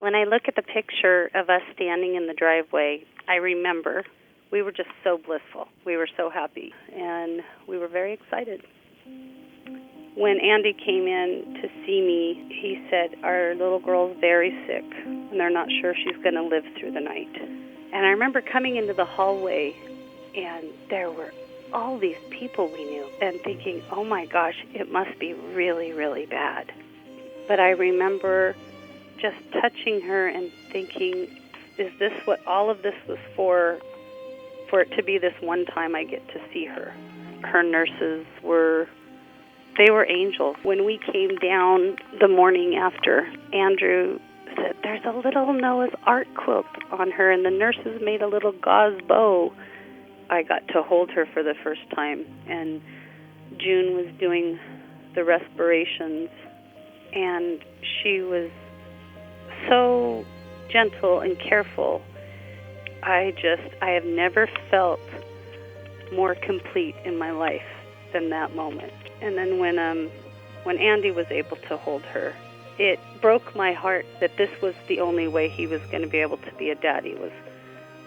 When I look at the picture of us standing in the driveway, I remember we were just so blissful. We were so happy, and we were very excited. When Andy came in to see me, he said, our little girl's very sick, and they're not sure she's going to live through the night. And I remember coming into the hallway, and there were all these people we knew, and thinking, oh my gosh, it must be really, really bad. But I remember just touching her and thinking, is this what all of this was for it to be this one time I get to see her? Her nurses were angels. When we came down the morning after, Andrew said, there's a little Noah's Ark quilt on her, and the nurses made a little gauze bow. I got to hold her for the first time, and June was doing the respirations, and she was so gentle and careful. I have never felt more complete in my life than that moment. And then when Andy was able to hold her, it broke my heart that this was the only way he was going to be able to be a daddy, was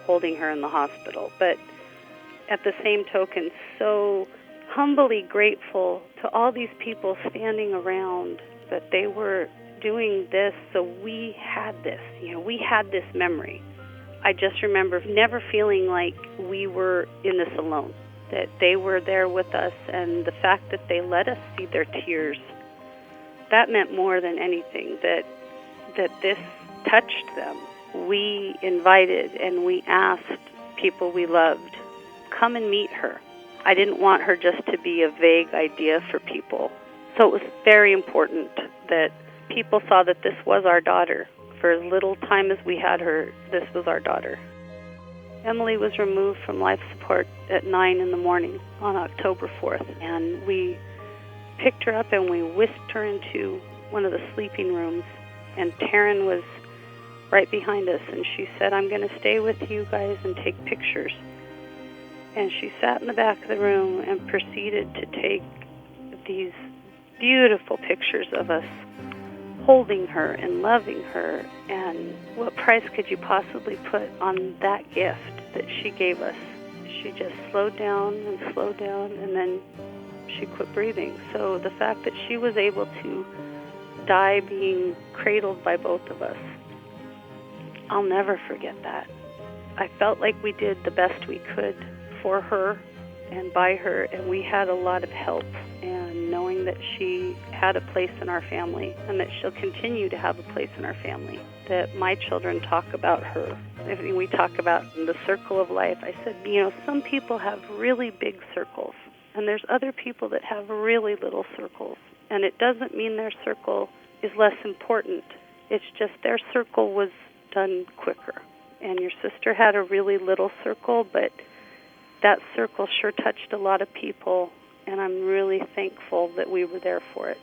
holding her in the hospital. But at the same token, so humbly grateful to all these people standing around that they were doing this, so we had this. We had this memory. I just remember never feeling like we were in this alone, that they were there with us, and the fact that they let us see their tears, that meant more than anything, that this touched them. We invited and we asked people we loved, come and meet her. I didn't want her just to be a vague idea for people. So it was very important that people saw that this was our daughter. For as little time as we had her, this was our daughter. Emily was removed from life support at 9 in the morning on October 4th, and we picked her up and we whisked her into one of the sleeping rooms, and Taryn was right behind us, and she said, I'm going to stay with you guys and take pictures. And she sat in the back of the room and proceeded to take these beautiful pictures of us holding her and loving her. And what price could you possibly put on that gift that she gave us? She just slowed down, and then she quit breathing. So the fact that she was able to die being cradled by both of us, I'll never forget that. I felt like we did the best we could for her and by her, and we had a lot of help. And knowing that she had a place in our family and that she'll continue to have a place in our family, that my children talk about her. If we talk about the circle of life, I said, some people have really big circles, and there's other people that have really little circles. And it doesn't mean their circle is less important. It's just their circle was done quicker. And your sister had a really little circle, but that circle sure touched a lot of people, and I'm really thankful that we were there for it.